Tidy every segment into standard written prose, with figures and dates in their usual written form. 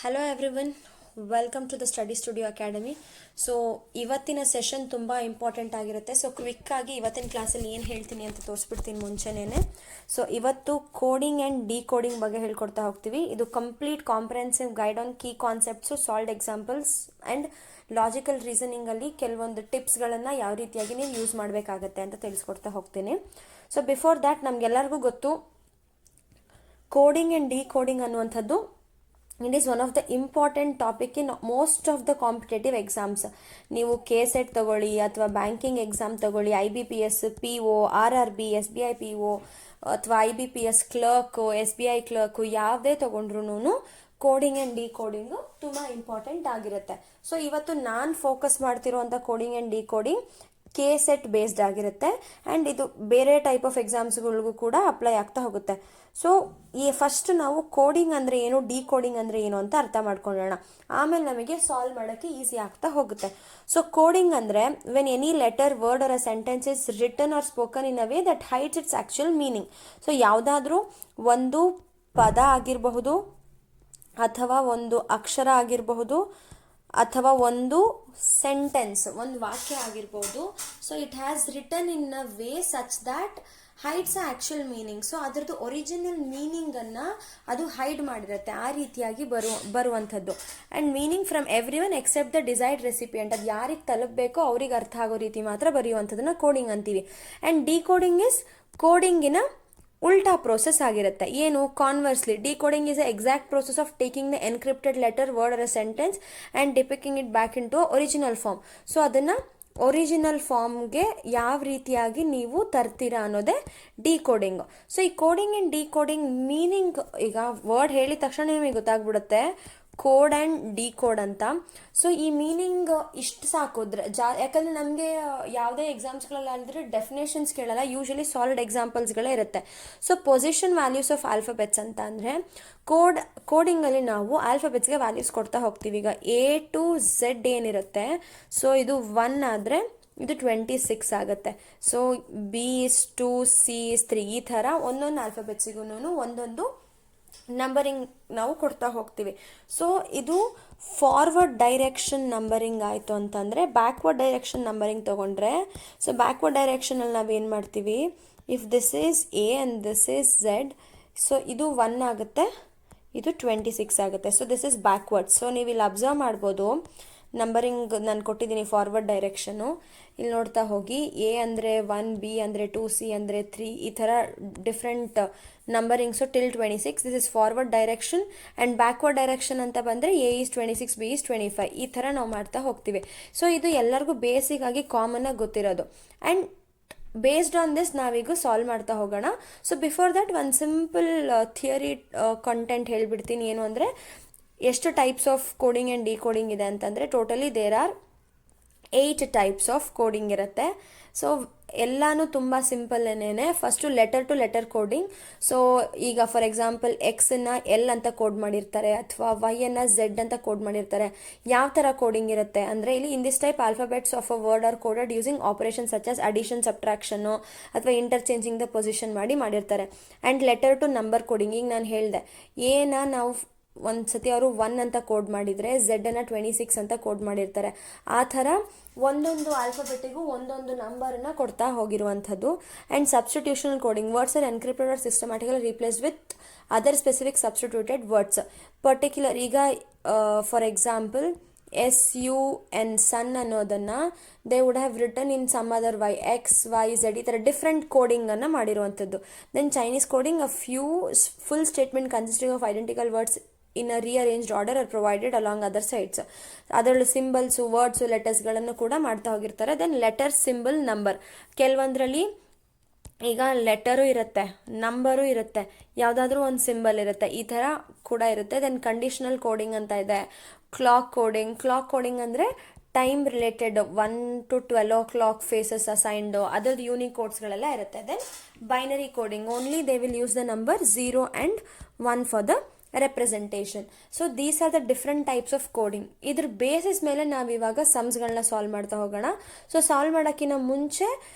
Hello everyone, welcome to the study studio academy. So ಇವತ್ತಿನ session ತುಂಬ important ಆಗಿರುತ್ತೆ. So ಕ್ವಿಕ್ಕಾಗಿ ಇವತ್ತಿನ ಕ್ಲಾಸಲ್ಲಿ ಏನು ಹೇಳ್ತೀನಿ ಅಂತ ತೋರಿಸ್ಬಿಡ್ತೀನಿ ಮುಂಚೆನೇ. ಸೊ ಇವತ್ತು ಕೋಡಿಂಗ್ ಆ್ಯಂಡ್ ಡಿಕೋಡಿಂಗ್ ಬಗ್ಗೆ ಹೇಳ್ಕೊಡ್ತಾ ಹೋಗ್ತೀವಿ. ಇದು complete comprehensive guide on key concepts, solved examples and logical ರೀಸನಿಂಗಲ್ಲಿ ಕೆಲವೊಂದು ಟಿಪ್ಸ್ಗಳನ್ನು ಯಾವ ರೀತಿಯಾಗಿ ನೀವು ಯೂಸ್ ಮಾಡಬೇಕಾಗತ್ತೆ ಅಂತ ತಿಳಿಸ್ಕೊಡ್ತಾ ಹೋಗ್ತೀನಿ. ಸೊ ಬಿಫೋರ್ ದ್ಯಾಟ್ ನಮಗೆಲ್ಲರಿಗೂ ಗೊತ್ತು, ಕೋಡಿಂಗ್ ಆ್ಯಂಡ್ ಡಿಕೋಡಿಂಗ್ ಅನ್ನುವಂಥದ್ದು it is one of the important topic in most of the competitive exams. ನೀವು KSET ತಗೊಳ್ಳಿ ಅಥವಾ ಬ್ಯಾಂಕಿಂಗ್ ಎಕ್ಸಾಮ್ ತಗೊಳ್ಳಿ, IBPS, PO, RRB, SBI PO ಅಥವಾ IBPS ಕ್ಲರ್ಕು, SBI ಕ್ಲರ್ಕು ಯಾವುದೇ ತೊಗೊಂಡ್ರು ಕೋಡಿಂಗ್ ಆ್ಯಂಡ್ ಡಿಕೋಡಿಂಗು ತುಂಬ ಇಂಪಾರ್ಟೆಂಟ್ ಆಗಿರುತ್ತೆ. ಸೊ ಇವತ್ತು ನಾನು ಫೋಕಸ್ ಮಾಡ್ತಿರೋವಂಥ coding and decoding KSET based ಆಗಿರುತ್ತೆ ಆ್ಯಂಡ್ ಇದು ಬೇರೆ ಟೈಪ್ ಆಫ್ ಎಕ್ಸಾಮ್ಸ್ಗಳಿಗೂ ಕೂಡ ಅಪ್ಲೈ ಆಗ್ತಾ ಹೋಗುತ್ತೆ. ಸೊ ಈ ಫಸ್ಟ್ ನಾವು ಕೋಡಿಂಗ್ ಅಂದರೆ ಏನು, ಡಿಕೋಡಿಂಗ್ ಅಂದರೆ ಏನು ಅಂತ ಅರ್ಥ ಮಾಡ್ಕೊಳ್ಳೋಣ. ಆಮೇಲೆ ನಮಗೆ ಸಾಲ್ವ್ ಮಾಡೋಕ್ಕೆ ಈಸಿ ಆಗ್ತಾ ಹೋಗುತ್ತೆ. ಸೊ ಕೋಡಿಂಗ್ ಅಂದರೆ when any letter, word or a sentence is written or spoken in a way that hides its actual meaning. So ಯಾವುದಾದ್ರೂ ಒಂದು ಪದ ಆಗಿರಬಹುದು ಅಥವಾ ಒಂದು ಅಕ್ಷರ ಆಗಿರಬಹುದು ಅಥವಾ ಒಂದು ಸೆಂಟೆನ್ಸ್, ಒಂದು ವಾಕ್ಯ ಆಗಿರ್ಬೋದು. So it has written in a way such that hides actual meaning. So ಅದರದ್ದು ಒರಿಜಿನಲ್ ಮೀನಿಂಗನ್ನು ಅದು ಹೈಡ್ ಮಾಡಿರುತ್ತೆ, ಆ ರೀತಿಯಾಗಿ ಬರುವಂಥದ್ದು. And meaning from everyone except the desired recipient. ಅದು ಯಾರಿಗೆ ತಲುಪಬೇಕೋ ಅವ್ರಿಗೆ ಅರ್ಥ ಆಗೋ ರೀತಿ ಮಾತ್ರ ಬರೆಯುವಂಥದ್ದನ್ನ ಕೋಡಿಂಗ್ ಅಂತೀವಿ. ಆ್ಯಂಡ್ ಡಿಕೋಡಿಂಗ್ ಇಸ್ ಕೋಡಿಂಗಿನ ಉಲ್ಟಾ ಪ್ರೋಸೆಸ್ ಆಗಿರುತ್ತೆ. ಏನು? Conversely, decoding is a exact process of taking the encrypted letter, word or a sentence and ಡಿಪಿಕ್ಟಿಂಗ್ it back into original form. So ಅದನ್ನು ಒರಿಜಿನಲ್ ಫಾರ್ಮ್ಗೆ ಯಾವ ರೀತಿಯಾಗಿ ನೀವು ತರ್ತೀರಾ ಅನ್ನೋದೇ ಡಿಕೋಡಿಂಗ್. ಸೊ ಈ ಕೋಡಿಂಗ್ ಆ್ಯಂಡ್ ಡಿಕೋಡಿಂಗ್ ಮೀನಿಂಗ್, ಈಗ ವರ್ಡ್ ಹೇಳಿದ ತಕ್ಷಣ ನಿಮಗೆ ಗೊತ್ತಾಗ್ಬಿಡುತ್ತೆ ಕೋಡ್ ಆ್ಯಂಡ್ ಡಿಕೋಡ್ ಅಂತ. ಸೊ ಈ ಮೀನಿಂಗ್ ಇಷ್ಟು ಸಾಕೋದ್ರೆ ಯಾಕಂದರೆ ನಮಗೆ ಯಾವುದೇ ಎಕ್ಸಾಮ್ಸ್ಗಳಲ್ಲಾದರೆ ಡೆಫಿನೇಷನ್ಸ್ ಕೇಳಲ್ಲ, ಯೂಶಲಿ ಸಾಲಿಡ್ ಎಕ್ಸಾಂಪಲ್ಸ್ಗಳೇ ಇರುತ್ತೆ. So position values of alphabets ಅಂತ ಅಂದರೆ ಕೋಡಿಂಗಲ್ಲಿ ನಾವು ಆಲ್ಫಾಬೆಟ್ಸ್ಗೆ ವ್ಯಾಲ್ಯೂಸ್ ಕೊಡ್ತಾ ಹೋಗ್ತೀವಿ. ಈಗ A to Z ಏನಿರುತ್ತೆ, ಸೊ ಇದು 1 ಆದರೆ ಇದು 26 ಆಗುತ್ತೆ. So B is 2, C is 3, ಈ ಥರ ಒಂದೊಂದು ಆಲ್ಫಾಬೆಟ್ಸಿಗೂ ಒಂದೊಂದು ನಂಬರಿಂಗ್ ನಾವು ಕೊಡ್ತಾ ಹೋಗ್ತೀವಿ. ಸೊ ಇದು ಫಾರ್ವರ್ಡ್ ಡೈರೆಕ್ಷನ್ ನಂಬರಿಂಗ್ ಆಯಿತು ಅಂತಂದರೆ, ಬ್ಯಾಕ್ವರ್ಡ್ ಡೈರೆಕ್ಷನ್ ನಂಬರಿಂಗ್ ತೊಗೊಂಡ್ರೆ, ಸೊ ಬ್ಯಾಕ್ವರ್ಡ್ ಡೈರೆಕ್ಷನಲ್ಲಿ ನಾವೇನು ಮಾಡ್ತೀವಿ, if this is A and this is Z, so ಇದು 1 ಆಗುತ್ತೆ, ಇದು 26 ಆಗುತ್ತೆ. So this is backward. So ನೀವು ಇಲ್ಲಿ ಅಬ್ಸರ್ವ್ ಮಾಡ್ಬೋದು, ನಂಬರಿಂಗ್ ನಾನು ಕೊಟ್ಟಿದ್ದೀನಿ ಫಾರ್ವರ್ಡ್ ಡೈರೆಕ್ಷನು. ಇಲ್ಲಿ ನೋಡ್ತಾ ಹೋಗಿ, A ಅಂದರೆ 1, B ಅಂದರೆ 2, C ಅಂದರೆ 3, ಈ ಥರ different numberings till 26. This is forward direction. And backward direction ಅಂತ ಬಂದರೆ A is 26, B is 25, ಈ ಥರ ನಾವು ಮಾಡ್ತಾ ಹೋಗ್ತೀವಿ. ಸೊ ಇದು ಎಲ್ಲರಿಗೂ ಬೇಸಿಕ್ ಆಗಿ ಕಾಮನ್ನಾಗಿ ಗೊತ್ತಿರೋದು. ಆ್ಯಂಡ್ ಬೇಸ್ಡ್ ಆನ್ ದಿಸ್ ನಾವೀಗ ಸಾಲ್ವ್ ಮಾಡ್ತಾ ಹೋಗೋಣ. ಸೊ ಬಿಫೋರ್ ದ್ಯಾಟ್ ಒಂದು ಸಿಂಪಲ್ ಥಿಯರಿ ಕಂಟೆಂಟ್ ಹೇಳಿಬಿಡ್ತೀನಿ. ಏನು ಅಂದರೆ, ಎಷ್ಟು types of coding and decoding ಇದೆ ಅಂತಂದರೆ, totally there are 8 types of coding ಇರುತ್ತೆ. ಸೊ ಎಲ್ಲನೂ ತುಂಬ ಸಿಂಪಲ್ಲೇನೆ. First letter to letter coding. So ಈಗ ಫಾರ್ ಎಕ್ಸಾಂಪಲ್ ಎಕ್ಸನ್ನು L ಅಂತ ಕೋಡ್ ಮಾಡಿರ್ತಾರೆ ಅಥವಾ ವೈಯನ್ನು Z ಅಂತ ಕೋಡ್ ಮಾಡಿರ್ತಾರೆ. ಯಾವ ಥರ ಕೋಡಿಂಗ್ ಇರುತ್ತೆ ಅಂದರೆ, ಇಲ್ಲಿ in this type alphabets of a word are coded using operation such as addition, ಸಬ್ಟ್ರಾಕ್ಷನ್ನು ಅಥವಾ ಇಂಟರ್ಚೇಂಜಿಂಗ್ ದ ಪೊಸಿಷನ್ ಮಾಡಿರ್ತಾರೆ. And letter to number coding, ಈಗ ನಾನು ಹೇಳಿದೆ, ಏನ ನಾವು ಒಂದು ಸತಿ ಅವರು 1 ಅಂತ ಕೋಡ್ ಮಾಡಿದರೆ Z-ಅನ್ನು 26 ಅಂತ ಕೋಡ್ ಮಾಡಿರ್ತಾರೆ. ಆ ಥರ ಒಂದೊಂದು ಆಲ್ಫಾಬೆಟಿಗೂ ಒಂದೊಂದು ನಂಬರನ್ನು ಕೊಡ್ತಾ ಹೋಗಿರುವಂಥದ್ದು. And substitutional coding, words are encrypted or systematically replaced with other specific substituted words. Particular, ಈಗ ಫಾರ್ ಎಕ್ಸಾಂಪಲ್ SUN, ಸನ್ ಅನ್ನೋದನ್ನು they would have written in some other way, XYZ, ಈ ಥರ ಡಿಫ್ರೆಂಟ್ ಕೋಡಿಂಗನ್ನು ಮಾಡಿರುವಂಥದ್ದು. Then Chinese coding, a few full statement consisting of identical words in a rearranged order or provided along other sides. ಅದರಲ್ಲೂ symbols, words, ಲೆಟರ್ಸ್ಗಳನ್ನು ಕೂಡ ಮಾಡ್ತಾ ಹೋಗಿರ್ತಾರೆ. Then letter, symbol, number, ಕೆಲವೊಂದರಲ್ಲಿ ಈಗ ಲೆಟರು ಇರುತ್ತೆ, ನಂಬರು ಇರುತ್ತೆ, ಯಾವುದಾದ್ರೂ ಒಂದು ಸಿಂಬಲ್ ಇರುತ್ತೆ, ಈ ಥರ ಕೂಡ ಇರುತ್ತೆ. ದೆನ್ ಕಂಡೀಷನಲ್ ಕೋಡಿಂಗ್ ಅಂತ ಇದೆ. ಕ್ಲಾಕ್ ಕೋಡಿಂಗ್ ಅಂದರೆ time related 1 to 12 o'clock faces assigned, ಅದ್ರದ್ದು ಯೂನಿಕ್ ಕೋಡ್ಸ್ಗಳೆಲ್ಲ ಇರುತ್ತೆ. Then binary coding, only they will use the number 0 and 1 for the representation. So these are the different types of coding. ಇದ್ರ basis ಮೇಲೆ ನಾವಿವಾಗ ಸಮ್ಸ್ಗಳನ್ನ solve ಮಾಡ್ತಾ ಹೋಗೋಣ. So solve ಮಾಡೋಕ್ಕಿಂತ ಮುಂಚೆ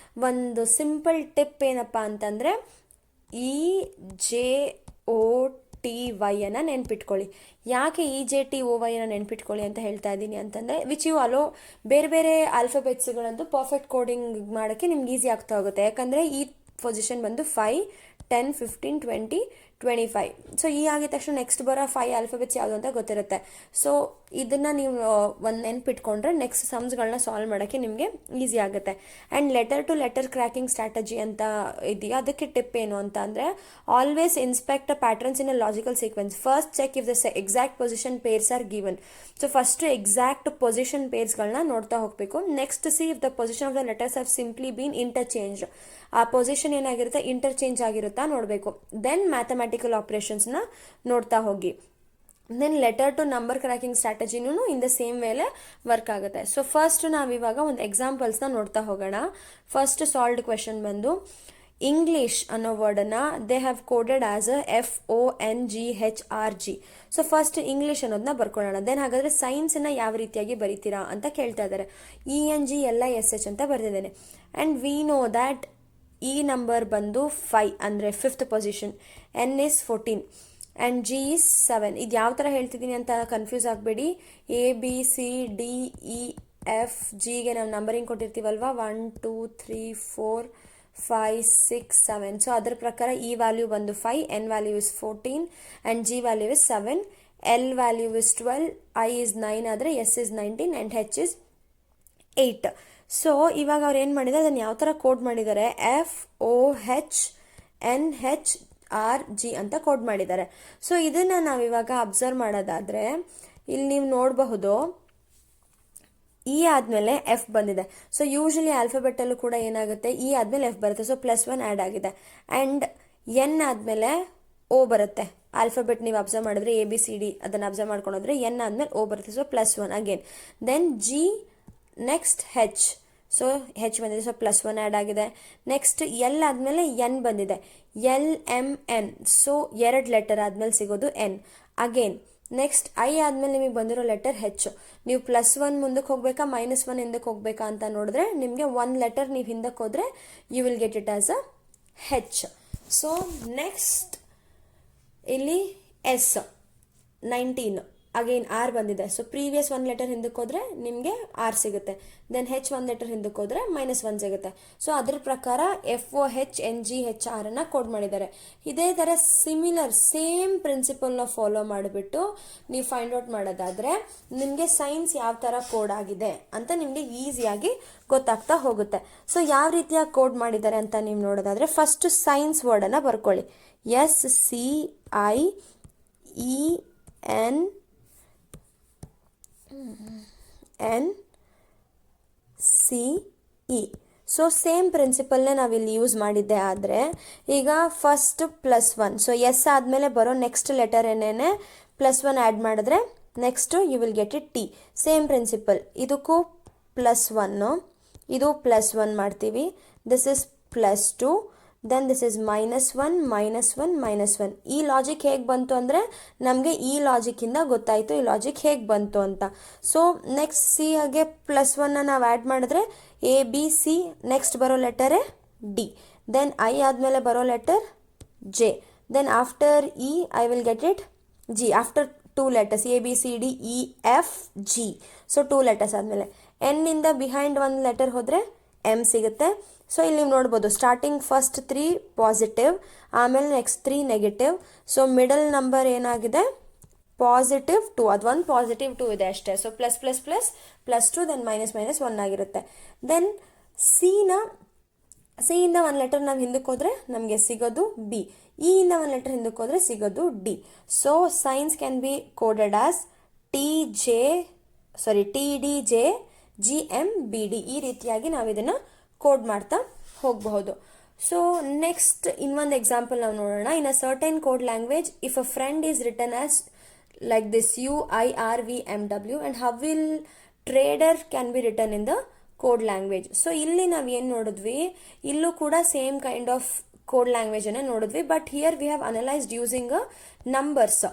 ಒಂದು ಸಿಂಪಲ್ ಟಿಪ್ ಏನಪ್ಪ ಅಂತಂದರೆ, EJOT JTY ಅನ್ನು ನೆನ್ಪಿಟ್ಕೊಳ್ಳಿ. ಯಾಕೆ EJTOY ಅನ್ನು ನೆನ್ಪಿಟ್ಕೊಳ್ಳಿ ಅಂತ ಹೇಳ್ತಾ ಇದ್ದೀನಿ ಅಂತಂದರೆ, ವಿಚ್ ಯು ಅಲೋ ಬೇರೆ ಬೇರೆ ಆಲ್ಫಾಬೆಟ್ಸ್ಗಳಂತೂ ಪರ್ಫೆಕ್ಟ್ ಕೋಡಿಂಗ್ ಮಾಡೋಕ್ಕೆ ನಿಮ್ಗೆ ಈಸಿ ಆಗ್ತಾ ಹೋಗುತ್ತೆ. ಯಾಕಂದರೆ ಈ ಪೊಸಿಷನ್ ಬಂದು 5, 10, 15, 20, 25. ಸೊ ಈ ಆಗಿದ ತಕ್ಷಣ ನೆಕ್ಸ್ಟ್ ಬರೋ 5 ಆಲ್ಫಾಬೆಟ್ಸ್ ಯಾವುದು ಅಂತ ಗೊತ್ತಿರುತ್ತೆ. ಸೊ ಇದನ್ನು ನೀವು ಒಂದು ನೆನ್ಪಿಟ್ಕೊಂಡ್ರೆ ನೆಕ್ಸ್ಟ್ ಸಮ್ಸ್ಗಳನ್ನ ಸಾಲ್ವ್ ಮಾಡೋಕ್ಕೆ ನಿಮಗೆ ಈಸಿ ಆಗುತ್ತೆ. And letter to letter cracking strategy ಅಂತ ಇದೆಯಾ, ಅದಕ್ಕೆ ಟಿಪ್ ಏನು ಅಂತ ಅಂದರೆ, always inspect patterns in a logical sequence. First check if the exact position pairs are given. So first exact position ಪೇರ್ಸ್ಗಳನ್ನ ನೋಡ್ತಾ ಹೋಗಬೇಕು. Next see if the position of the letters have simply been interchange. ಆ position ಏನಾಗಿರುತ್ತೆ, interchange ಆಗಿರುತ್ತಾ ನೋಡಬೇಕು. Then mathematical ಆಪ್ರೇಷನ್ಸ್ನ ನೋಡ್ತಾ ಹೋಗಿ. Then letter to number cracking ಸ್ಟ್ರಾಟಜಿನೂ ಇನ್ ದ ಸೇಮ್ ವೇಲೆ ವರ್ಕ್ ಆಗುತ್ತೆ. ಸೊ ಫಸ್ಟ್ ನಾವಿವಾಗ ಒಂದು ಎಕ್ಸಾಂಪಲ್ಸ್ನ ನೋಡ್ತಾ ಹೋಗೋಣ. ಫಸ್ಟ್ ಸಾಲ್ವ್ಡ್ ಕ್ವೆಶನ್ ಬಂದು, ಇಂಗ್ಲೀಷ್ ಅನ್ನೋ ವರ್ಡನ್ನು they have coded as FONGHRG. So first English ಅನ್ನೋದನ್ನ ಬರ್ಕೊಳ್ಳೋಣ. ದೆನ್ ಹಾಗಾದರೆ ಸೈನ್ಸನ್ನು ಯಾವ ರೀತಿಯಾಗಿ ಬರೀತೀರಾ ಅಂತ ಕೇಳ್ತಾ ಇದ್ದಾರೆ. ENGLISH ಅಂತ ಬರೆದಿದ್ದೇನೆ. ಆ್ಯಂಡ್ ವಿ ನೋ ದ್ಯಾಟ್ ಈ ನಂಬರ್ ಬಂದು 5 ಅಂದರೆ 5th position, N is 14 and G is 7. ಇದು ಯಾವ ಥರ ಹೇಳ್ತಿದ್ದೀನಿ ಅಂತ ಕನ್ಫ್ಯೂಸ್ ಆಗಬೇಡಿ. ABCDEFGಗೆ ನಾವು ನಂಬರಿಂಗ್ ಕೊಟ್ಟಿರ್ತೀವಲ್ವ, 1 2 3 4 5 6 7. ಸೊ ಅದರ ಪ್ರಕಾರ ಈ ವ್ಯಾಲ್ಯೂ ಬಂದು 5, N value is 14 and G value is 7, L value is 12, I is 9 ಆದರೆ S is 19 and H is 8. So ಇವಾಗ ಅವ್ರು ಏನು ಮಾಡಿದ್ದಾರೆ, ಅದನ್ನು ಯಾವ ಥರ ಕೋಡ್ ಮಾಡಿದ್ದಾರೆ, FOHNHRG ಅಂತ ಕೋಡ್ ಮಾಡಿದ್ದಾರೆ. ಸೊ ಇದನ್ನು ನಾವಿವಾಗ ಅಬ್ಸರ್ವ್ ಮಾಡೋದಾದರೆ ಇಲ್ಲಿ ನೀವು ನೋಡಬಹುದು, ಇ ಆದಮೇಲೆ ಎಫ್ ಬಂದಿದೆ. ಸೊ ಯೂಶಲಿ ಆಲ್ಫಾಬೆಟಲ್ಲೂ ಕೂಡ ಏನಾಗುತ್ತೆ, ಇ ಆದಮೇಲೆ ಎಫ್ ಬರುತ್ತೆ. ಸೊ +1 ಆ್ಯಡ್ ಆಗಿದೆ. ಆ್ಯಂಡ್ ಎನ್ ಆದಮೇಲೆ ಓ ಬರುತ್ತೆ. ಆಲ್ಫಾಬೆಟ್ ನೀವು ಅಬ್ಸರ್ವ್ ಮಾಡಿದ್ರೆ ABCD ಅದನ್ನು ಅಬ್ಸರ್ವ್ ಮಾಡ್ಕೊಂಡ್ರೆ ಎನ್ ಆದಮೇಲೆ ಓ ಬರುತ್ತೆ. So +1 again. Then G, next H. So H ಬಂದಿದೆ, ಸೊ +1 ಆ್ಯಡ್ ಆಗಿದೆ. ನೆಕ್ಸ್ಟ್ ಎಲ್ ಆದಮೇಲೆ ಎನ್ ಬಂದಿದೆ, LMN. ಸೊ 2 ಲೆಟರ್ ಆದಮೇಲೆ ಸಿಗೋದು N. ಅಗೇನ್ ನೆಕ್ಸ್ಟ್ ಐ ಆದಮೇಲೆ ನಿಮಗೆ ಬಂದಿರೋ ಲೆಟರ್ H. ನೀವು +1 ಮುಂದಕ್ಕೆ ಹೋಗ್ಬೇಕಾ -1 ಹಿಂದಕ್ಕೆ ಹೋಗ್ಬೇಕಾ ಅಂತ ನೋಡಿದ್ರೆ, ನಿಮಗೆ 1 ಲೆಟರ್ ನೀವು ಹಿಂದಕ್ಕೆ ಹೋದರೆ you will get it as a H. So next ಇಲ್ಲಿ S 19 ಅಗೇನ್ ಆರ್ ಬಂದಿದೆ. ಸೊ ಪ್ರೀವಿಯಸ್ 1 ಲೆಟರ್ ಹಿಂದಕ್ಕೆ ಹೋದರೆ ನಿಮಗೆ ಆರ್ ಸಿಗುತ್ತೆ. ದೆನ್ H 1 ಲೆಟರ್ ಹಿಂದಕ್ಕೆ ಹೋದರೆ -1 ಸಿಗುತ್ತೆ. ಸೊ ಅದ್ರ ಪ್ರಕಾರ FOHNGHR ಅನ್ನು ಕೋಡ್ ಮಾಡಿದ್ದಾರೆ. ಇದೇ ಥರ ಸಿಮಿಲರ್ ಸೇಮ್ ಪ್ರಿನ್ಸಿಪಲ್ನ ಫಾಲೋ ಮಾಡಿಬಿಟ್ಟು ನೀವು ಫೈಂಡ್ ಔಟ್ ಮಾಡೋದಾದರೆ ನಿಮಗೆ ಸೈನ್ಸ್ ಯಾವ ಥರ ಕೋಡ್ ಆಗಿದೆ ಅಂತ ನಿಮಗೆ ಈಸಿಯಾಗಿ ಗೊತ್ತಾಗ್ತಾ ಹೋಗುತ್ತೆ. ಸೊ ಯಾವ ರೀತಿಯಾಗಿ ಕೋಡ್ ಮಾಡಿದ್ದಾರೆ ಅಂತ ನೀವು ನೋಡೋದಾದರೆ, ಫಸ್ಟ್ ಸೈನ್ಸ್ ವರ್ಡನ್ನು ಬರ್ಕೊಳ್ಳಿ. SCIENNCE. ಸೊ ಸೇಮ್ ಪ್ರಿನ್ಸಿಪಲ್ನೇ ನಾವಿಲ್ಲಿ ಯೂಸ್ ಮಾಡಿದ್ದೆ. ಆದರೆ ಈಗ ಫಸ್ಟ್ +1, ಸೊ ಎಸ್ ಆದಮೇಲೆ ಬರೋ ನೆಕ್ಸ್ಟ್ ಲೆಟರ್ ಏನೇನೆ +1 ಆ್ಯಡ್ ಮಾಡಿದ್ರೆ next you will get it T. Same principle. ಇದಕ್ಕೂ +1, ಇದು +1 ಮಾಡ್ತೀವಿ. This is +2, then this is -1, -1, -1. ಈ ಲಾಜಿಕ್ ಹೇಗೆ ಬಂತು ಅಂದರೆ ನಮಗೆ ಈ ಲಾಜಿಕ್ಕಿಂದ ಗೊತ್ತಾಯಿತು ಈ ಲಾಜಿಕ್ ಹೇಗೆ ಬಂತು ಅಂತ. ಸೊ ನೆಕ್ಸ್ಟ್ ಸಿ ಹಾಗೆ +1 ನಾವು ಆ್ಯಡ್ ಮಾಡಿದ್ರೆ ABC, ನೆಕ್ಸ್ಟ್ ಬರೋ ಲೆಟರೇ D. ದೆನ್ ಐ ಆದಮೇಲೆ ಬರೋ letter J. Then after E I will get it G. After 2 letters ABCDEFG. So 2 letters ಆದಮೇಲೆ ಎನ್ನಿಂದ ಬಿಹೈಂಡ್ 1 ಲೆಟರ್ ಹೋದರೆ M ಸಿಗುತ್ತೆ. ಸೊ ಇಲ್ಲಿ ನೀವು ನೋಡ್ಬೋದು, ಸ್ಟಾರ್ಟಿಂಗ್ ಫಸ್ಟ್ 3 ಪಾಸಿಟಿವ್, ಆಮೇಲೆ next 3 negative. So middle number ಏನಾಗಿದೆ +2. ಅದೊಂದು +2 ಇದೆ ಅಷ್ಟೇ. ಸೊ ++++2 ದೆನ್ -1 ಆಗಿರುತ್ತೆ. ದೆನ್ ಸಿಯಿಂದ 1 ಲೆಟರ್ ನಾವು ಹಿಂದಕ್ಕೆ ಹೋದರೆ ನಮಗೆ ಸಿಗೋದು B. ಇಯಿಂದ 1 ಲೆಟರ್ ಹಿಂದಕ್ಕೆ ಹೋದರೆ ಸಿಗೋದು D. So science can be coded as TDJGMBD. ಈ ರೀತಿಯಾಗಿ ನಾವು ಇದನ್ನು ಕೋಡ್ ಮಾಡ್ತಾ ಹೋಗಬಹುದು. ಸೊ ನೆಕ್ಸ್ಟ್ ಇನ್ನೊಂದು ಎಕ್ಸಾಂಪಲ್ ನಾವು ನೋಡೋಣ. In a certain code language, if a friend is written as like this UIRVMW and how will trader can be written in the code language. So ಇಲ್ಲಿ ನಾವು ಏನು ನೋಡಿದ್ವಿ, ಇಲ್ಲೂ ಕೂಡ ಸೇಮ್ ಕೈಂಡ್ ಆಫ್ ಕೋಡ್ ಲ್ಯಾಂಗ್ವೇಜನ್ನು ನೋಡಿದ್ವಿ. But here we have analysed using numbers,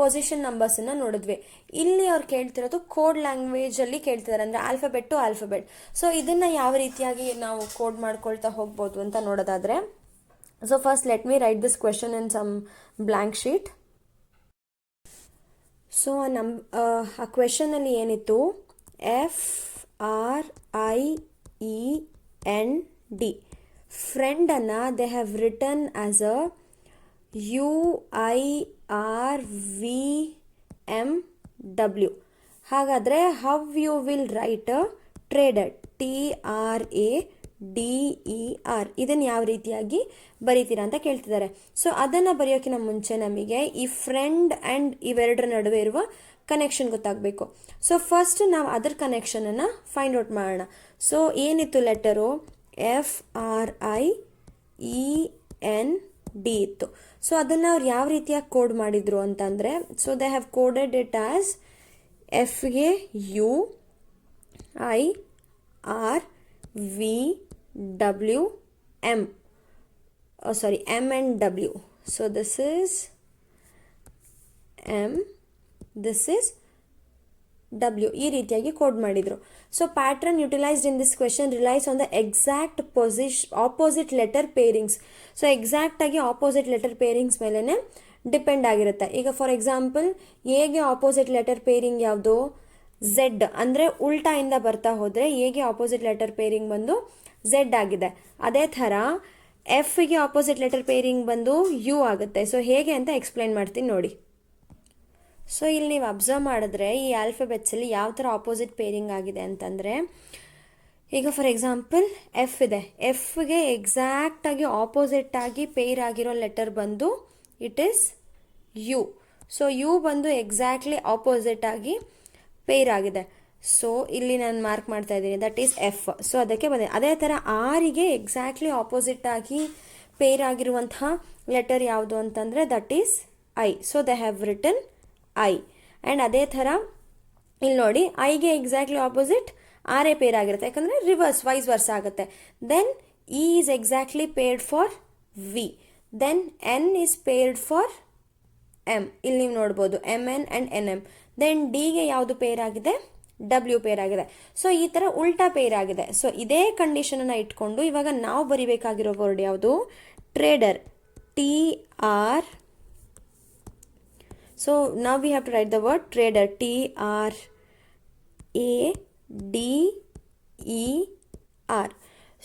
position ನಂಬರ್ಸನ್ನು ನೋಡಿದ್ವಿ. ಇಲ್ಲಿ ಅವ್ರು ಕೇಳ್ತಿರೋದು ಕೋಡ್ ಲ್ಯಾಂಗ್ವೇಜಲ್ಲಿ ಕೇಳ್ತಿದ್ದಾರೆ, ಅಂದರೆ ಆಲ್ಫಾಬೆಟ್ ಟು ಆಲ್ಫಾಬೆಟ್. ಸೊ ಇದನ್ನು ಯಾವ ರೀತಿಯಾಗಿ ನಾವು ಕೋಡ್ ಮಾಡ್ಕೊಳ್ತಾ ಹೋಗ್ಬೋದು ಅಂತ ನೋಡೋದಾದರೆ, so first let me write this question in some blank sheet. So ಆ ಕ್ವೆಶನಲ್ಲಿ ಏನಿತ್ತು, FRIEND ಫ್ರೆಂಡನ್ನು they have return as a UIRVMW. ಹಾಗಾದರೆ how you will write trader, TRADER, ಇದನ್ನು ಯಾವ ರೀತಿಯಾಗಿ ಬರೀತೀರಾ ಅಂತ ಕೇಳ್ತಿದ್ದಾರೆ. ಸೊ ಅದನ್ನು ಬರೆಯೋಕ್ಕಿಂತ ಮುಂಚೆ ನಮಗೆ ಈ ಫ್ರೆಂಡ್ ಆ್ಯಂಡ್ ಇವೆರಡರ ನಡುವೆ ಇರುವ ಕನೆಕ್ಷನ್ ಗೊತ್ತಾಗಬೇಕು. ಸೊ ಫಸ್ಟ್ ನಾವು ಅದರ ಕನೆಕ್ಷನನ್ನು ಫೈಂಡ್ ಔಟ್ ಮಾಡೋಣ. ಸೊ ಏನಿತ್ತು ಲೆಟರು, FRIEND ಇತ್ತು. ಸೊ ಅದನ್ನು ಅವ್ರು ಯಾವ ರೀತಿಯಾಗಿ ಕೋಡ್ ಮಾಡಿದ್ರು ಅಂತಂದರೆ, so they have coded it as FAUIRVWM. M and W. So this is M, this is W. ಈ ರೀತಿಯಾಗಿ ಕೋಡ್ ಮಾಡಿದರು. So pattern utilised in this question relies on the exact opposite letter pairings. So ಎಕ್ಸಾಕ್ಟಾಗಿ opposite letter pairings ಮೇಲೇ depend ಆಗಿರುತ್ತೆ. ಈಗ for example ಎಗೆ opposite letter pairing ಯಾವುದು, Z. ಅಂದರೆ ಉಲ್ಟಾಯಿಂದ ಬರ್ತಾ ಹೋದರೆ ಎಗೆ ಆಪೋಸಿಟ್ ಲೆಟರ್ ಪೇರಿಂಗ್ ಬಂದು ಝೆಡ್ ಆಗಿದೆ. ಅದೇ ಥರ ಎಫ್ಗೆ ಆಪೋಸಿಟ್ ಲೆಟರ್ ಪೇರಿಂಗ್ ಬಂದು ಯು ಆಗುತ್ತೆ. ಸೊ ಹೇಗೆ ಅಂತ ಎಕ್ಸ್ಪ್ಲೈನ್ ಮಾಡ್ತೀನಿ ನೋಡಿ. ಸೊ ಇಲ್ಲಿ ನೀವು ಅಬ್ಸರ್ವ್ ಮಾಡಿದ್ರೆ ಈ ಆಲ್ಫಾಬೆಟ್ಸಲ್ಲಿ ಯಾವ ಥರ ಆಪೋಸಿಟ್ ಪೇರಿಂಗ್ ಆಗಿದೆ ಅಂತಂದರೆ, ಈಗ ಫಾರ್ ಎಕ್ಸಾಂಪಲ್ ಎಫ್ ಇದೆ, ಎಫ್ಗೆ ಎಕ್ಸಾಕ್ಟಾಗಿ ಆಪೋಸಿಟ್ಟಾಗಿ ಪೇರ್ ಆಗಿರೋ ಲೆಟರ್ ಬಂದು it is U. So U ಬಂದು ಎಕ್ಸಾಕ್ಟ್ಲಿ ಆಪೋಸಿಟ್ಟಾಗಿ ಪೇರ್ ಆಗಿದೆ. ಸೊ ಇಲ್ಲಿ ನಾನು ಮಾರ್ಕ್ ಮಾಡ್ತಾ ಇದ್ದೀನಿ, ದಟ್ ಈಸ್ ಎಫ್. ಸೊ ಅದಕ್ಕೆ ಬಂದಿದೆ. ಅದೇ ಥರ ಆರಿಗೆ ಎಕ್ಸಾಕ್ಟ್ಲಿ ಆಪೋಸಿಟ್ಟಾಗಿ ಪೇರ್ ಆಗಿರುವಂತಹ ಲೆಟರ್ ಯಾವುದು ಅಂತಂದರೆ that is I. So they have written I. And ಅದೇ ಥರ ಇಲ್ಲಿ ನೋಡಿ, ಐಗೆ ಎಕ್ಸಾಕ್ಟ್ಲಿ ಆಪೋಸಿಟ್ ಆರೇ ಪೇರ್ ಆಗಿರುತ್ತೆ, ಯಾಕಂದರೆ ರಿವರ್ಸ್ ವೈಸ್ ವರ್ಸ್ ಆಗುತ್ತೆ. Then E is exactly paired for V. Then N is paired for M. ಇಲ್ಲಿ ನೀವು ನೋಡ್ಬೋದು MN ಆ್ಯಂಡ್ NM. ದೆನ್ ಡಿಗೆ ಯಾವುದು ಪೇರ್ ಆಗಿದೆ, W ಪೇರ್ ಆಗಿದೆ. ಸೊ ಈ ಥರ ಉಲ್ಟಾ ಪೇರ್ ಆಗಿದೆ. ಸೊ ಇದೇ ಕಂಡೀಷನನ್ನು ಇಟ್ಕೊಂಡು ಇವಾಗ ನಾವು ಬರಿಬೇಕಾಗಿರೋ ವರ್ಡ್ ಯಾವುದು, ಟ್ರೇಡರ್, TR. ಸೊ ನಾವು we have to write the word trader, TRADER.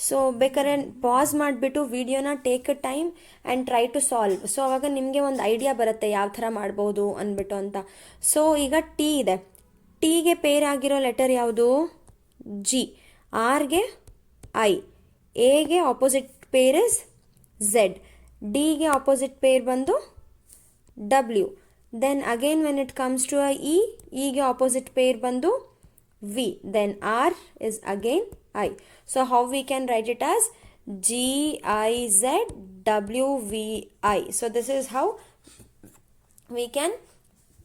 So ಬೇಕಾದ್ರೆ ಪಾಸ್ ಮಾಡಿಬಿಟ್ಟು ವಿಡಿಯೋನ take a time and try to solve. So ಅವಾಗ ನಿಮಗೆ ಒಂದು ಐಡಿಯಾ ಬರುತ್ತೆ ಯಾವ ಥರ ಮಾಡ್ಬೋದು ಅಂದ್ಬಿಟ್ಟು ಅಂತ. ಸೊ ಈಗ ಟಿ ಇದೆ, ಟಿಗೆ ಪೇರ್ ಆಗಿರೋ ಲೆಟರ್ ಯಾವುದು, ಜಿ. ಆರ್ಗೆ ಐ, ಎಗೆ ಆಪೋಸಿಟ್ ಪೇರ್ ಇಸ್ ಝೆಡ್, ಡಿಗೆ ಆಪೋಸಿಟ್ ಪೇರ್ ಬಂದು W. Then again when it comes to uh E, ಇಗೆ ಆಪೋಸಿಟ್ ಪೇರ್ ಬಂದು V. Then R is again I. So how we can write it as GIZWVI. So this is how we can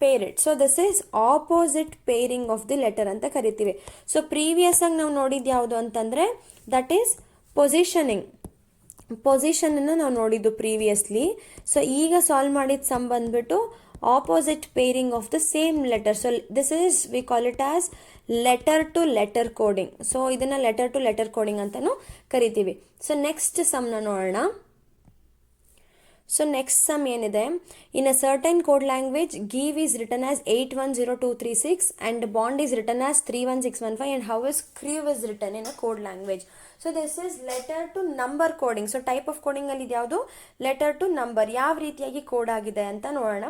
pair it. So this is opposite pairing of the letter ಅಂತ ಕರಿತೀವಿ. So previous ಆಗಿ ನಾವು ನೋಡಿದ್ದು ಯಾವುದು ಅಂತಂದರೆ that is ಪೊಸಿಷನನ್ನು ನಾವು ನೋಡಿದ್ದು previously. So ಈಗ ಸಾಲ್ವ್ ಮಾಡಿದ ಸಮ್ ಬಂದ್ಬಿಟ್ಟು opposite pairing of the same letter. So this is, we call it as letter to letter coding. So ಇದನ್ನ letter to letter coding ಅಂತಾನು ಕರಿತೀವಿ. ಸೊ ನೆಕ್ಸ್ಟ್ ಸಮ್ನ ನೋಡೋಣ. ಸೊ ನೆಕ್ಸ್ಟ್ ಸಮ್ ಏನಿದೆ, in a certain code language give is written as 810236 and bond is written as 31615 and how is crew is written in a code language. So this is letter to number coding. So type of ಕೋಡಿಂಗಲ್ಲಿ ಇದು ಯಾವುದು, letter to number. ಯಾವ ರೀತಿಯಾಗಿ code ಆಗಿದೆ ಅಂತ ನೋಡೋಣ.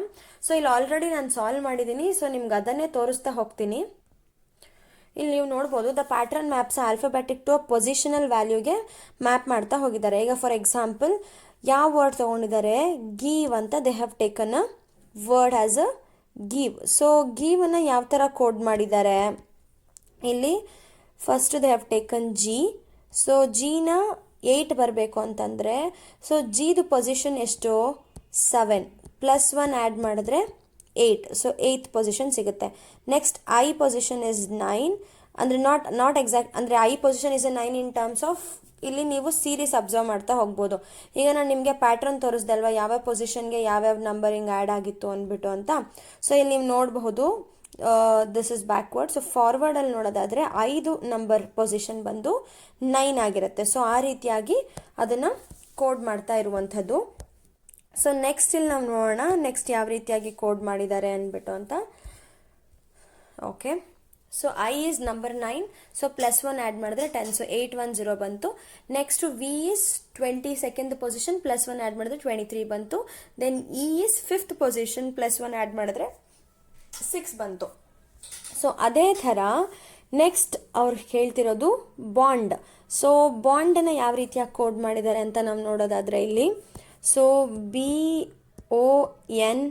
So ಇಲ್ಲಿ already ನಾನು ಸಾಲ್ವ್ ಮಾಡಿದ್ದೀನಿ. ಸೊ ನಿಮ್ಗೆ ಅದನ್ನೇ ತೋರಿಸ್ತಾ ಹೋಗ್ತೀನಿ. ಇಲ್ಲಿ ನೀವು ನೋಡ್ಬೋದು, the pattern maps alphabetic to positional ವ್ಯಾಲ್ಯೂಗೆ ಮ್ಯಾಪ್ ಮಾಡ್ತಾ ಹೋಗಿದ್ದಾರೆ. ಈಗ ಫಾರ್ ಎಕ್ಸಾಂಪಲ್ ಯಾವ ವರ್ಡ್ ತೊಗೊಂಡಿದ್ದಾರೆ, ಗೀವ್ ಅಂತ. They have taken a word as a give. So ಗೀವನ್ನು ಯಾವ ಥರ ಕೋಡ್ ಮಾಡಿದ್ದಾರೆ, ಇಲ್ಲಿ first they have taken G. So ಜಿನ 8 ಬರಬೇಕು ಅಂತಂದರೆ, ಸೊ ಜಿದು ಪೊಸಿಷನ್ ಎಷ್ಟು, 7 + 1 ಆ್ಯಡ್ ಮಾಡಿದ್ರೆ 8. ಸೊ 8th ಪೊಸಿಷನ್ ಸಿಗುತ್ತೆ. Next I position is 9. ಅಂದರೆ ನಾಟ್ ಎಕ್ಸಾಕ್ಟ್, ಅಂದರೆ I position is 9 in terms of, ಇಲ್ಲಿ ನೀವು ಸೀರೀಸ್ ಅಬ್ಸರ್ವ್ ಮಾಡ್ತಾ ಹೋಗ್ಬೋದು. ಈಗ ನಾನು ನಿಮಗೆ ಪ್ಯಾಟ್ರನ್ ತೋರಿಸ್ದಲ್ವ, ಯಾವ್ಯಾವ ಪೊಸಿಷನ್ಗೆ ಯಾವ್ಯಾವ ನಂಬರಿಂಗ್ ಆ್ಯಡ್ ಆಗಿತ್ತು ಅಂದ್ಬಿಟ್ಟು ಅಂತ. ಸೊ ಇಲ್ಲಿ ನೀವು ನೋಡಬಹುದು, ದಿಸ್ ಇಸ್ ಬ್ಯಾಕ್ವರ್ಡ್. ಸೊ ಫಾರ್ವರ್ಡಲ್ಲಿ ನೋಡೋದಾದರೆ 5 ನಂಬರ್ ಪೊಸಿಷನ್ ಬಂದು 9 ಆಗಿರುತ್ತೆ. ಸೊ ಆ ರೀತಿಯಾಗಿ ಅದನ್ನು ಕೋಡ್ ಮಾಡ್ತಾ ಇರುವಂಥದ್ದು. ಸೊ ನೆಕ್ಸ್ಟ್ ಇಲ್ಲಿ ನಾವು ನೋಡೋಣ ನೆಕ್ಸ್ಟ್ ಯಾವ ರೀತಿಯಾಗಿ ಕೋಡ್ ಮಾಡಿದ್ದಾರೆ ಅಂದ್ಬಿಟ್ಟು ಅಂತ. Okay. So I is number 9, so +1 add ಮಾಡಿದ್ರೆ 10, ಸೊ 810 ಬಂತು. Next V is 22nd position, +1 add ಮಾಡಿದ್ರೆ 23 ಬಂತು. Then E is 5th position, +1 add ಮಾಡಿದ್ರೆ 6 ಬಂತು. ಸೊ ಅದೇ ಥರ ನೆಕ್ಸ್ಟ್ ಅವ್ರು ಹೇಳ್ತಿರೋದು ಬಾಂಡ್. ಸೊ ಬಾಂಡನ್ನು ಯಾವ ರೀತಿಯಾಗಿ ಕೋಡ್ ಮಾಡಿದ್ದಾರೆ ಅಂತ ನಾವು ನೋಡೋದಾದರೆ ಇಲ್ಲಿ, ಸೊ BOND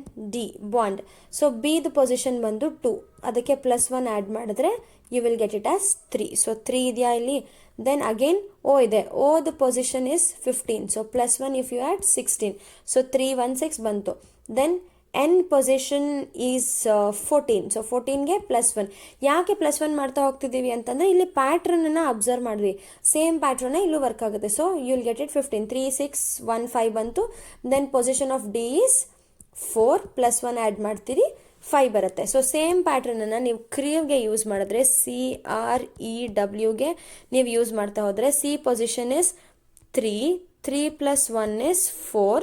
ಬಾಂಡ್. ಸೊ ಬಿದು ಪೊಸಿಷನ್ ಬಂದು 2, ಅದಕ್ಕೆ +1 ಆ್ಯಡ್ ಮಾಡಿದ್ರೆ you will get it as 3. So 3 ಇದೆಯಾ ಇಲ್ಲಿ. ದೆನ್ ಅಗೇನ್ ಓ ಇದೆ, ಓದ position is 15, so +1 if you add 16, so 316 ಬಂತು. Then N position is 14, so 14ಗೆ +1. ಯಾಕೆ +1 ಮಾಡ್ತಾ ಹೋಗ್ತಿದ್ದೀವಿ ಅಂತಂದರೆ ಇಲ್ಲಿ ಪ್ಯಾಟ್ರನನ್ನು ಅಬ್ಸರ್ವ್ ಮಾಡಿದ್ವಿ, ಸೇಮ್ ಪ್ಯಾಟ್ರನ್ನ ಇಲ್ಲೂ ವರ್ಕ್ ಆಗುತ್ತೆ. So you will get it 15, 3 6 1 5 ಬಂತು. Then position of D is 4, +1 add ಮಾಡ್ತೀರಿ 5 ಬರುತ್ತೆ. ಸೊ ಸೇಮ್ ಪ್ಯಾಟ್ರನನ್ನು ನೀವು ಕ್ರೀವ್ಗೆ ಯೂಸ್ ಮಾಡಿದ್ರೆ, CREWಗೆ ನೀವು ಯೂಸ್ ಮಾಡ್ತಾ ಹೋದರೆ, C position is 3, 3 + 1 is 4.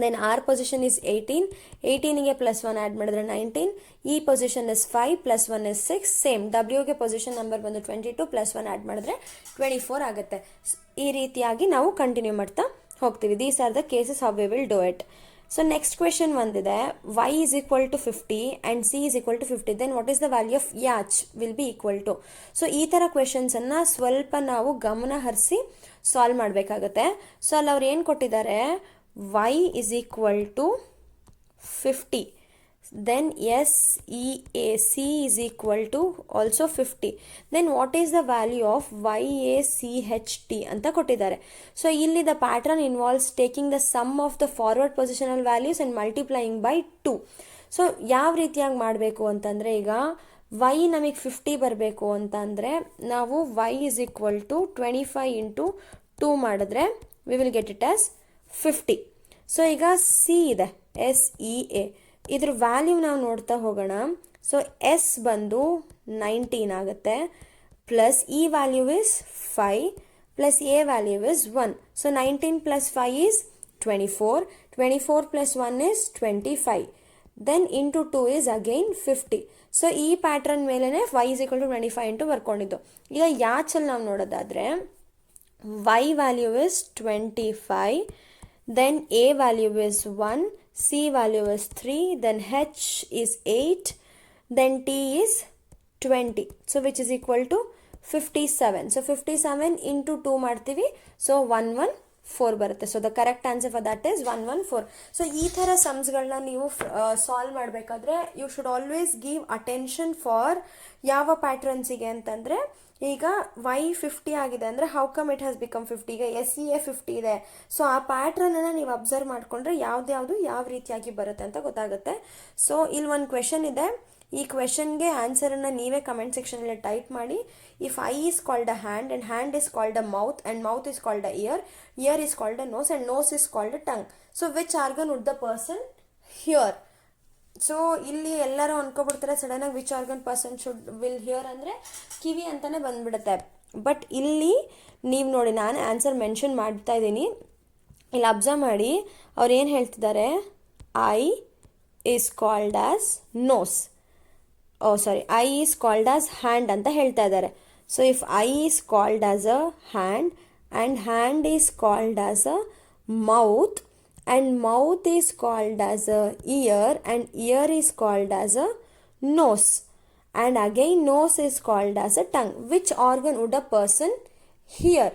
Then R position is 18, 18ಗೆ +1 ಆ್ಯಡ್ ಮಾಡಿದ್ರೆ 19. E position is 5, +1 is 6. Same ಡಬ್ಲ್ಯೂಗೆ ಪೊಸಿಷನ್ ನಂಬರ್ ಬಂದು 22, +1 ಆ್ಯಡ್ ಮಾಡಿದ್ರೆ 24 ಆಗುತ್ತೆ. ಈ ರೀತಿಯಾಗಿ ನಾವು ಕಂಟಿನ್ಯೂ ಮಾಡ್ತಾ ಹೋಗ್ತೀವಿ. These are the cases how we will do it. So next question ಒಂದಿದೆ, y is equal to 50 and c is equal to 50, then what is the value of yacht will be equal to. So ಈ ಥರ ಕ್ವೆಶನ್ಸನ್ನು ಸ್ವಲ್ಪ ನಾವು ಗಮನ ಹರಿಸಿ solve ಮಾಡಬೇಕಾಗತ್ತೆ. So ಅಲ್ಲಿ ಅವ್ರು ಏನು ಕೊಟ್ಟಿದ್ದಾರೆ, y is equal to 50, then SEAC is equal to also 50, then what is the value of YACHT ಅಂತ ಕೊಟ್ಟಿದ್ದಾರೆ. ಸೊ ಇಲ್ಲಿ the pattern involves taking the sum of the forward positional values and multiplying by 2. So ಯಾವ ರೀತಿಯಾಗಿ ಮಾಡಬೇಕು ಅಂತಂದರೆ, ಈಗ y ನಮಗೆ 50 ಬರಬೇಕು ಅಂತ ಅಂದರೆ ನಾವು y is equal to 25 into 2 ಮಾಡಿದ್ರೆ we will get it as 50. So ಈಗ ಸಿ ಇದೆ, SEA, ಇದ್ರ ವ್ಯಾಲ್ಯೂ ನಾವು ನೋಡ್ತಾ ಹೋಗೋಣ. ಸೊ ಎಸ್ ಬಂದು 19 ಆಗುತ್ತೆ, plus E value is 5, plus A value is 1. So 19 + 5 is 24, 24 + 1 is 25, then into 2 is again 50. So ಈ ಪ್ಯಾಟ್ರನ್ ಮೇಲೇ y is equal to 25 into ಬರ್ಕೊಂಡಿದ್ದು. ಈಗ ಯಾಚಲ್ಲಿ ನಾವು ನೋಡೋದಾದರೆ y value is 25, then a value is 1, c value is 3, then h is 8, then t is 20, so which is equal to 57. So 57 into 2 ಮಾಡ್ತೀವಿ, so 114 ಬರುತ್ತೆ. So the correct answer for that is 114. So ಈ ಥರ ಸಮ್ಸ್ಗಳನ್ನ ನೀವು solve ಮಾಡಬೇಕಾದ್ರೆ you should always give attention for ಯಾವ ಪ್ಯಾಟ್ರನ್ಸಿಗೆ ಅಂತಂದರೆ, ಈಗ y 50 ಆಗಿದೆ ಅಂದರೆ how come it has become 50. ಈಗ SEA 50 ಇದೆ, ಸೊ ಆ ಪ್ಯಾಟ್ರನನ್ನು ನೀವು ಅಬ್ಸರ್ವ್ ಮಾಡಿಕೊಂಡ್ರೆ ಯಾವ್ದು ಯಾವ ರೀತಿಯಾಗಿ ಬರುತ್ತೆ ಅಂತ ಗೊತ್ತಾಗುತ್ತೆ. ಸೊ ಇಲ್ಲಿ ಒಂದು ಕ್ವೆಶನ್ ಇದೆ, ಈ ಕ್ವೆಶನ್ಗೆ ಆನ್ಸರನ್ನು ನೀವೇ ಕಮೆಂಟ್ ಸೆಕ್ಷನಲ್ಲಿ ಟೈಪ್ ಮಾಡಿ. If I is called a hand and hand is called a mouth and mouth is called a ear, ear is called a nose and nose is called a tongue, so which organ would the person hear. So ಇಲ್ಲಿ ಎಲ್ಲರೂ ಅನ್ಕೊಬಿಡ್ತಾರೆ ಸಡನ್ನಾಗಿ which organ person will hear ಅಂದರೆ ಕಿವಿ ಅಂತಲೇ ಬಂದ್ಬಿಡುತ್ತೆ. But ಇಲ್ಲಿ ನೀವು ನೋಡಿ, ನಾನು ಆನ್ಸರ್ ಮೆನ್ಷನ್ ಮಾಡ್ತಾ ಇದ್ದೀನಿ, ಇಲ್ಲಿ ಅಬ್ಸರ್ವ್ ಮಾಡಿ ಅವ್ರು ಏನು ಹೇಳ್ತಿದ್ದಾರೆ, I is called as nose, I is called as hand ಅಂತ ಹೇಳ್ತಾ ಇದ್ದಾರೆ. So if I is called as a hand and hand is called as a mouth and mouth is called as a ear and ear is called as a nose and again nose is called as a tongue, which organ would a person hear?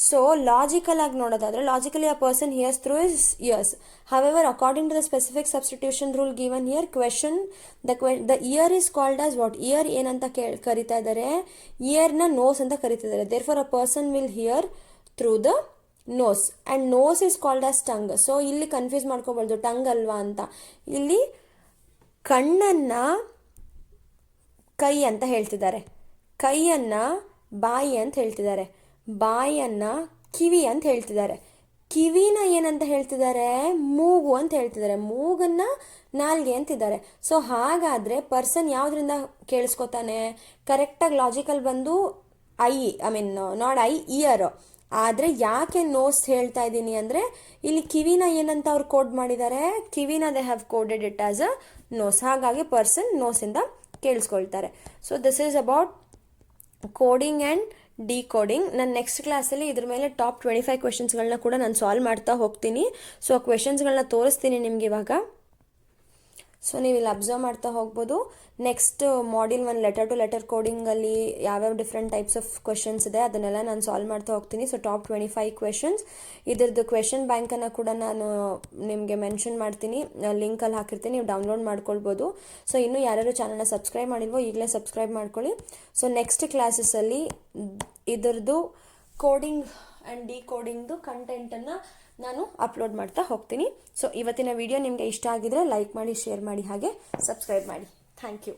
So logical ಆಗಿ ನೋಡೋದಾದ್ರೆ logically a person hears through his ears. However, according to the specific substitution rule given here, question the ear is called as what? ear ಏನಂತ ಕರಿತಾ ಇದ್ದಾರೆ, earನ nose ಅಂತ ಕರಿತಾ ಇದ್ದಾರೆ. Therefore a person will hear through the nose and nose is called as tongue. So ಇಲ್ಲಿ confuse ಮಾಡ್ಕೋಬಾರ್ದು, tongue ಅಲ್ವಾ ಅಂತ. ಇಲ್ಲಿ ಕಣ್ಣನ್ನು ಕೈ ಅಂತ ಹೇಳ್ತಿದ್ದಾರೆ, ಕೈಯನ್ನು ಬಾಯಿ ಅಂತ ಹೇಳ್ತಿದ್ದಾರೆ, ಬಾಯನ್ನು ಕಿವಿ ಅಂತ ಹೇಳ್ತಿದ್ದಾರೆ, ಕಿವಿನ ಏನಂತ ಹೇಳ್ತಿದ್ದಾರೆ, ಮೂಗು ಅಂತ ಹೇಳ್ತಿದ್ದಾರೆ, ಮೂಗನ್ನು ನಾಲ್ಗೆ ಅಂತಿದ್ದಾರೆ. ಸೊ ಹಾಗಾದರೆ ಪರ್ಸನ್ ಯಾವುದರಿಂದ ಕೇಳಿಸ್ಕೊತಾನೆ? ಕರೆಕ್ಟಾಗಿ ಲಾಜಿಕಲ್ ಬಂದು ನಾಟ್ ಐ, ಇಯರ್. ಆದರೆ ಯಾಕೆ ನೋಸ್ ಹೇಳ್ತಾ ಇದ್ದೀನಿ ಅಂದರೆ, ಇಲ್ಲಿ ಕಿವಿನ ಏನಂತ ಅವ್ರು ಕೋಡ್ ಮಾಡಿದ್ದಾರೆ, ಕಿವಿನ they have coded it as a nose. ಹಾಗಾಗಿ ಪರ್ಸನ್ ನೋಸಿಂದ ಕೇಳಿಸ್ಕೊಳ್ತಾರೆ. So this is about coding and decoding. ನಾನು ನೆಕ್ಸ್ಟ್ ಕ್ಲಾಸಲ್ಲಿ ಇದ್ರ ಮೇಲೆ ಟಾಪ್ 25 ಕ್ವೆಶನ್ಸ್ಗಳನ್ನ ಕೂಡ ನಾನು ಸಾಲ್ವ್ ಮಾಡ್ತಾ ಹೋಗ್ತೀನಿ. ಸೊ ಆ ಕ್ವೆಶನ್ಸ್ಗಳನ್ನ ತೋರಿಸ್ತೀನಿ ನಿಮ್ಗೆ ಇವಾಗ. ಸೊ ನೀವು ಇಲ್ಲಿ ಅಬ್ಸರ್ವ್ ಮಾಡ್ತಾ ಹೋಗ್ಬೋದು. Next module 1 letter to letter ಕೋಡಿಂಗಲ್ಲಿ ಯಾವ್ಯಾವ ಡಿಫ್ರೆಂಟ್ ಟೈಪ್ಸ್ ಆಫ್ ಕ್ವೆಶನ್ಸ್ ಇದೆ ಅದನ್ನೆಲ್ಲ ನಾನು ಸಾಲ್ವ್ ಮಾಡ್ತಾ ಹೋಗ್ತೀನಿ. ಸೊ ಟಾಪ್ 25 ಕ್ವೆಶನ್ಸ್, ಇದ್ರದ್ದು ಕ್ವೆಶನ್ ಬ್ಯಾಂಕನ್ನು ಕೂಡ ನಾನು ನಿಮಗೆ ಮೆನ್ಷನ್ ಮಾಡ್ತೀನಿ, ಲಿಂಕಲ್ಲಿ ಹಾಕಿರ್ತೀನಿ, ನೀವು ಡೌನ್ಲೋಡ್ ಮಾಡ್ಕೊಳ್ಬೋದು. ಸೊ ಇನ್ನೂ ಯಾರ್ಯಾರು ಚಾನಲ್ನ ಸಬ್ಸ್ಕ್ರೈಬ್ ಮಾಡಿಲ್ವೋ ಈಗಲೇ ಸಬ್ಸ್ಕ್ರೈಬ್ ಮಾಡ್ಕೊಳ್ಳಿ. ಸೊ ನೆಕ್ಸ್ಟ್ ಕ್ಲಾಸಸ್ಸಲ್ಲಿ ಇದರದ್ದು ಕೋಡಿಂಗ್ ಆ್ಯಂಡ್ ಡಿಕೋಡಿಂಗ್ದು ಕಂಟೆಂಟನ್ನು ನಾನು ಅಪ್ಲೋಡ್ ಮಾಡ್ತಾ ಹೋಗ್ತೀನಿ. ಸೊ ಇವತ್ತಿನ ವಿಡಿಯೋ ನಿಮಗೆ ಇಷ್ಟ ಆಗಿದ್ರೆ ಲೈಕ್ ಮಾಡಿ, ಶೇರ್ ಮಾಡಿ, ಹಾಗೆ ಸಬ್ಸ್ಕ್ರೈಬ್ ಮಾಡಿ. Thank you.